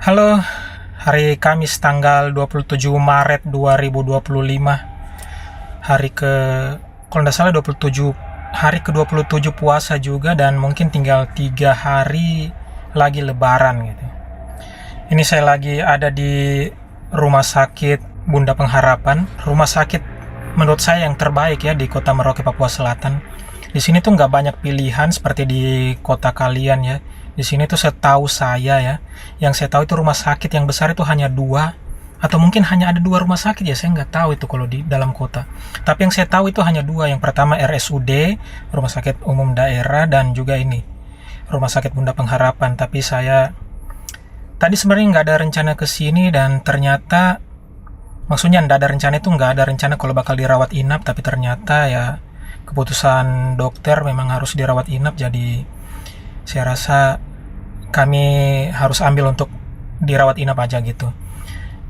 Halo, hari Kamis tanggal 27 Maret 2025. Hari ke Kalau nggak salah 27 hari ke-27 puasa juga, dan mungkin tinggal 3 hari lagi lebaran gitu. Ini saya lagi ada di Rumah Sakit Bunda Pengharapan, rumah sakit menurut saya yang terbaik ya di Kota Merauke, Papua Selatan. Di sini tuh nggak banyak pilihan seperti di kota kalian ya. Di sini tuh setahu saya ya, yang saya tahu itu rumah sakit yang besar itu hanya dua, atau mungkin hanya ada dua rumah sakit ya, saya nggak tahu itu kalau di dalam kota. Tapi yang saya tahu itu hanya dua. Yang pertama RSUD, Rumah Sakit Umum Daerah, dan juga ini Rumah Sakit Bunda Pengharapan. Tapi saya tadi sebenarnya nggak ada rencana ke sini, dan ternyata maksudnya nggak ada rencana itu nggak ada rencana kalau bakal dirawat inap, tapi ternyata ya keputusan dokter memang harus dirawat inap, jadi saya rasa kami harus ambil untuk dirawat inap aja gitu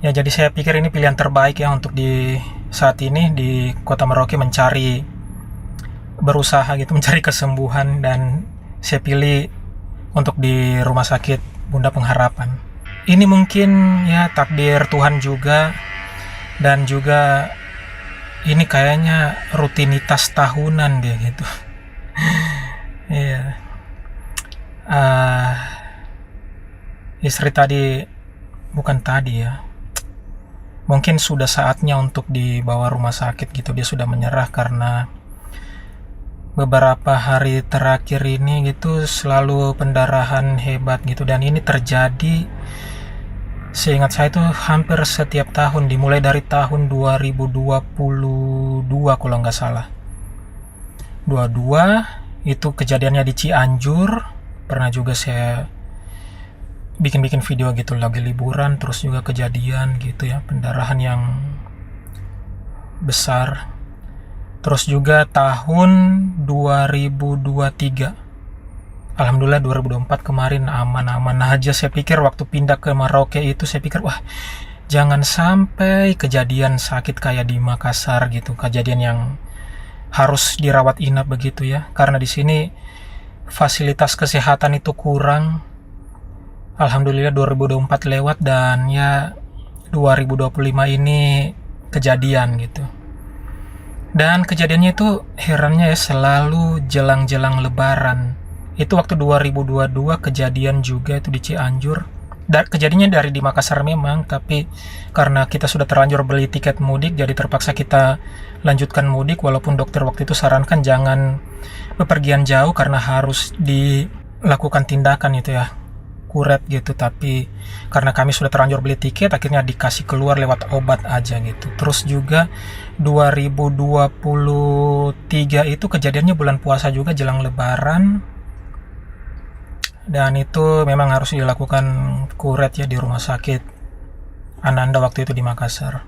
ya. Jadi saya pikir ini pilihan terbaik ya untuk di saat ini di Kota Merauke berusaha gitu mencari kesembuhan, dan saya pilih untuk di Rumah Sakit Bunda Pengharapan. Ini mungkin ya takdir Tuhan juga, dan juga ini kayaknya rutinitas tahunan dia gitu. Iya. Istri tadi, bukan tadi ya, mungkin sudah saatnya untuk dibawa rumah sakit gitu. Dia sudah menyerah karena beberapa hari terakhir ini gitu selalu pendarahan hebat gitu, dan ini terjadi seingat saya itu hampir setiap tahun, dimulai dari tahun 2022 kalau nggak salah. 22 itu kejadiannya di Cianjur. Pernah juga saya bikin video gitu lagi liburan, terus juga kejadian gitu ya, pendarahan yang besar. Terus juga tahun 2023, alhamdulillah 2024 kemarin aman-aman aja. Saya pikir waktu pindah ke Merauke itu, saya pikir wah jangan sampai kejadian sakit kayak di Makassar gitu, kejadian yang harus dirawat inap begitu ya, karena di sini fasilitas kesehatan itu kurang. Alhamdulillah 2024 lewat, dan ya 2025 ini kejadian gitu. Dan kejadiannya itu herannya ya selalu jelang-jelang lebaran. Itu waktu 2022 kejadian juga itu di Cianjur. Dan kejadiannya dari di Makassar memang, tapi karena kita sudah terlanjur beli tiket mudik, jadi terpaksa kita lanjutkan mudik, walaupun dokter waktu itu sarankan jangan bepergian jauh karena harus dilakukan tindakan itu ya, kuret gitu. Tapi karena kami sudah terlanjur beli tiket, akhirnya dikasih keluar lewat obat aja gitu. Terus juga 2023 itu kejadiannya bulan puasa juga jelang lebaran, dan itu memang harus dilakukan kuret ya di rumah sakit Ananda waktu itu di Makassar.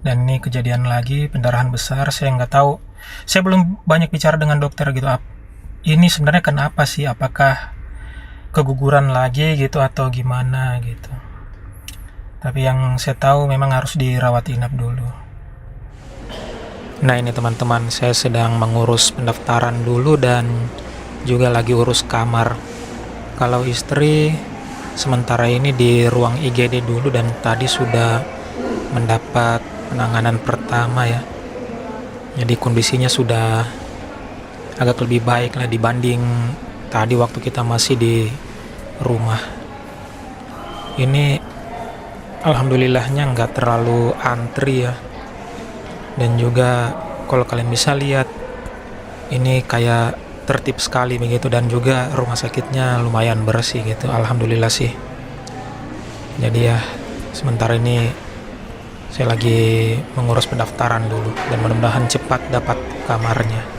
Dan ini kejadian lagi pendarahan besar. Saya nggak tahu, saya belum banyak bicara dengan dokter gitu, ini sebenarnya kenapa sih, apakah keguguran lagi gitu atau gimana gitu. Tapi yang saya tahu memang harus dirawat inap dulu. Nah ini teman-teman, saya sedang mengurus pendaftaran dulu dan juga lagi urus kamar. Kalau istri sementara ini di ruang IGD dulu, dan tadi sudah mendapat penanganan pertama ya. Jadi kondisinya sudah agak lebih baik lah dibanding tadi waktu kita masih di rumah. Ini alhamdulillahnya nggak terlalu antri ya, dan juga kalau kalian bisa lihat ini kayak tertib sekali begitu, dan juga rumah sakitnya lumayan bersih gitu, alhamdulillah sih. Jadi ya sementara ini saya lagi mengurus pendaftaran dulu, dan mudah-mudahan cepat dapat kamarnya.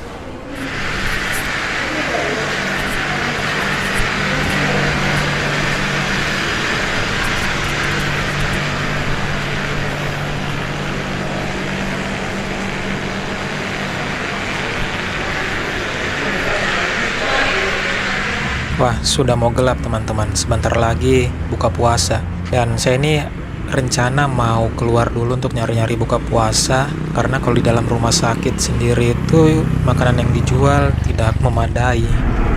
Wah, sudah mau gelap teman-teman. Sebentar lagi buka puasa. Dan saya ini rencana mau keluar dulu untuk nyari-nyari buka puasa, karena kalau di dalam rumah sakit sendiri itu makanan yang dijual tidak memadai.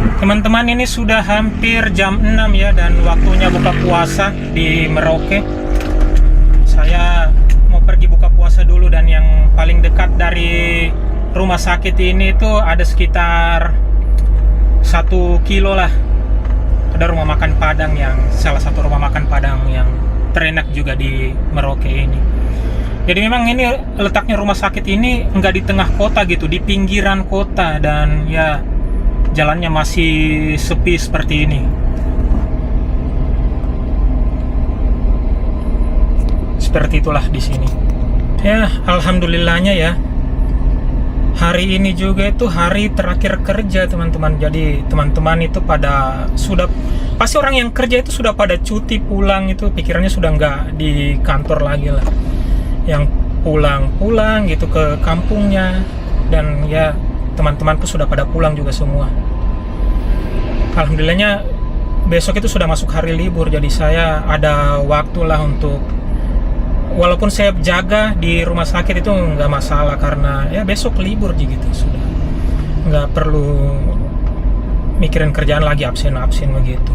Teman-teman, ini sudah hampir jam 6 ya, dan waktunya buka puasa di Merauke. Saya mau pergi buka puasa dulu, dan yang paling dekat dari rumah sakit ini itu ada sekitar 1 kilo lah. Ada rumah makan Padang, yang salah satu rumah makan Padang yang terenak juga di Merauke ini. Jadi memang ini letaknya rumah sakit ini nggak di tengah kota gitu, di pinggiran kota, dan ya jalannya masih sepi seperti ini. Seperti itulah di sini. Ya, alhamdulillahnya ya. Hari ini juga itu hari terakhir kerja, teman-teman. Jadi teman-teman itu pada sudah, pasti orang yang kerja itu sudah pada cuti pulang, itu pikirannya sudah nggak di kantor lagi lah. Yang pulang gitu ke kampungnya, dan ya teman-temanku sudah pada pulang juga semua. Alhamdulillahnya besok itu sudah masuk hari libur, jadi saya ada waktu lah untuk, walaupun saya jaga di rumah sakit itu nggak masalah, karena ya besok libur gitu, sudah nggak perlu mikirin kerjaan lagi, absen begitu.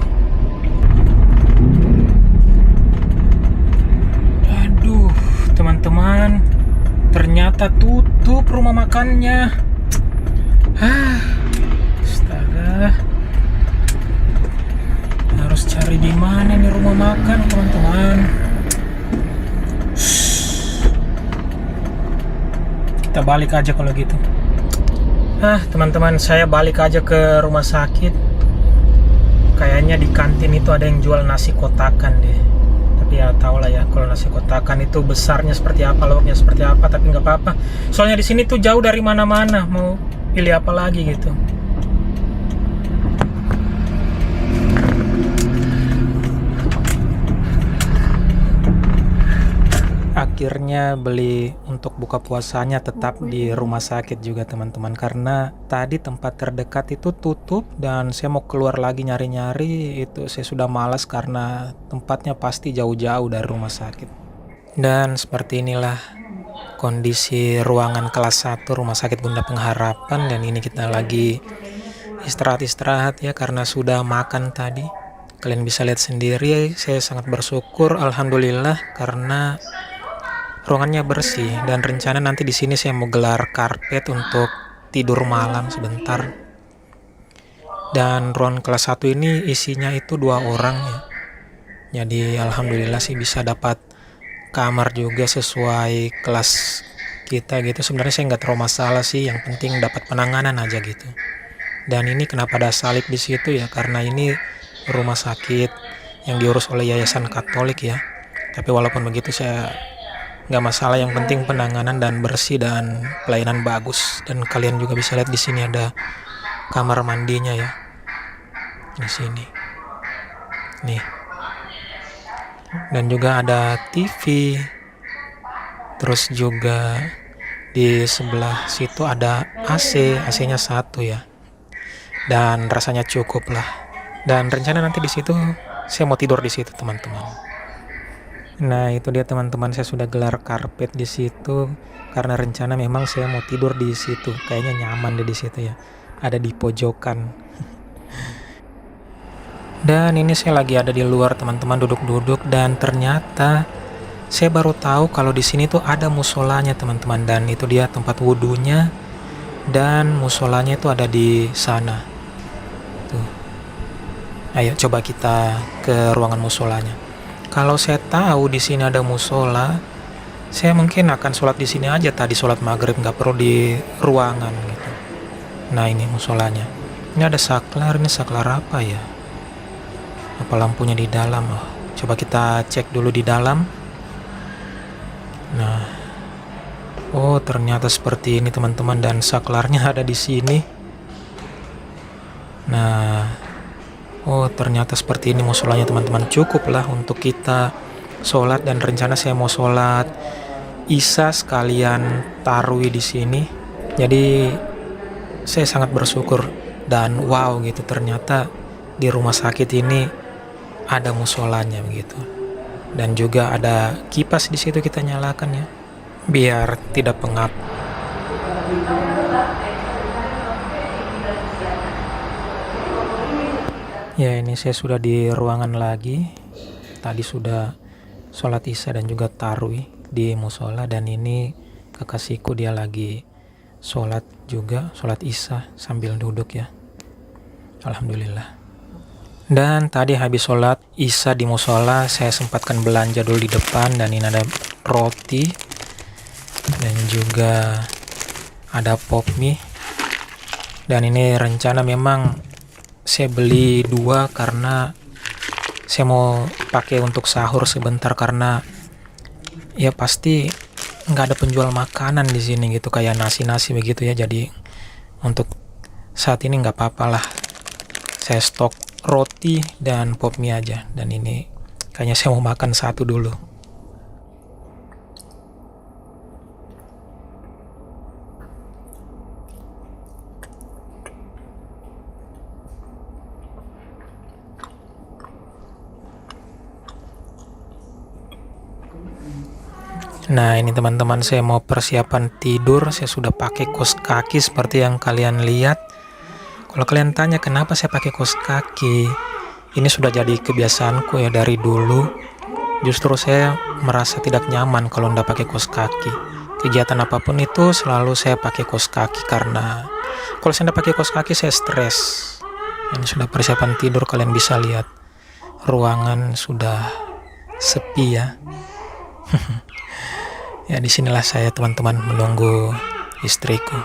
Aduh teman-teman, ternyata tutup rumah makannya. Astaga, harus cari di mana nih rumah makan, teman-teman. Kita balik aja kalau gitu. Teman-teman, saya balik aja ke rumah sakit. Kayaknya di kantin itu ada yang jual nasi kotakan deh. Tapi ya tau lah ya, kalau nasi kotakan itu besarnya seperti apa, lauknya seperti apa, tapi nggak apa-apa. Soalnya di sini tuh jauh dari mana-mana, mau pilih apa lagi gitu. Akhirnya beli untuk buka puasanya tetap di rumah sakit juga, teman-teman, karena tadi tempat terdekat itu tutup dan saya mau keluar lagi nyari-nyari, itu saya sudah malas karena tempatnya pasti jauh-jauh dari rumah sakit. Dan seperti inilah kondisi ruangan kelas 1 Rumah Sakit Bunda Pengharapan, dan ini kita lagi istirahat ya karena sudah makan tadi. Kalian bisa lihat sendiri, saya sangat bersyukur alhamdulillah karena ruangannya bersih, dan rencana nanti di sini saya mau gelar karpet untuk tidur malam sebentar. Dan ruang kelas 1 ini isinya itu 2 orang ya. Jadi alhamdulillah sih bisa dapat kamar juga sesuai kelas kita gitu. Sebenarnya saya nggak terlalu masalah sih, yang penting dapat penanganan aja gitu. Dan ini kenapa ada salib di situ ya, karena ini rumah sakit yang diurus oleh Yayasan Katolik ya. Tapi walaupun begitu saya nggak masalah, yang penting penanganan dan bersih dan pelayanan bagus. Dan kalian juga bisa lihat di sini ada kamar mandinya ya, di sini nih, dan juga ada TV. Terus juga di sebelah situ ada AC-nya 1 ya, dan rasanya cukup lah. Dan rencana nanti di situ saya mau tidur di situ, teman-teman. Nah itu dia teman-teman, saya sudah gelar karpet di situ karena rencana memang saya mau tidur di situ. Kayaknya nyaman deh di situ ya, ada di pojokan. Dan ini saya lagi ada di luar, teman-teman, duduk-duduk, dan ternyata saya baru tahu kalau di sini tuh ada musolanya, teman-teman. Dan itu dia tempat wudhunya, dan musolanya itu ada di sana. Tuh. Ayo coba kita ke ruangan musolanya. Kalau saya tahu di sini ada musola, saya mungkin akan sholat di sini aja tadi, sholat maghrib, nggak perlu di ruangan gitu. Nah ini musolanya. Ini ada saklar, ini saklar apa ya? Apa lampunya di dalam? Coba kita cek dulu di dalam. Nah, oh ternyata seperti ini teman-teman, dan saklarnya ada di sini. Nah, oh ternyata seperti ini musolanya teman-teman. Cukup lah untuk kita sholat, dan rencana saya mau sholat Isya sekalian tarawih di sini. Jadi saya sangat bersyukur dan wow gitu, ternyata di rumah sakit ini ada musolanya begitu. Dan juga ada kipas di situ, kita nyalakan ya biar tidak pengap. Ya, ini saya sudah di ruangan lagi. Tadi sudah sholat isya dan juga tarawih di musola, dan ini kekasihku dia lagi sholat juga, sholat isya sambil duduk ya. Alhamdulillah. Dan tadi habis sholat isya di musola, saya sempatkan belanja dulu di depan, dan ini ada roti dan juga ada pop mie. Dan ini rencana memang saya beli 2 karena saya mau pakai untuk sahur sebentar, karena ya pasti nggak ada penjual makanan di sini gitu, kayak nasi-nasi begitu ya. Jadi untuk saat ini nggak apa-apa lah, saya stok roti dan pop mie aja. Dan ini kayaknya saya mau makan satu dulu. Nah, ini teman-teman, saya mau persiapan tidur. Saya sudah pakai kaos kaki seperti yang kalian lihat. Kalau kalian tanya kenapa saya pakai kaos kaki, ini sudah jadi kebiasaanku ya dari dulu. Justru saya merasa tidak nyaman kalau tidak pakai kaos kaki. Kegiatan apapun itu selalu saya pakai kaos kaki, karena kalau saya tidak pakai kaos kaki saya stres. Ini sudah persiapan tidur, kalian bisa lihat. Ruangan sudah sepi ya. Ya, disinilah saya teman-teman menunggu istriku.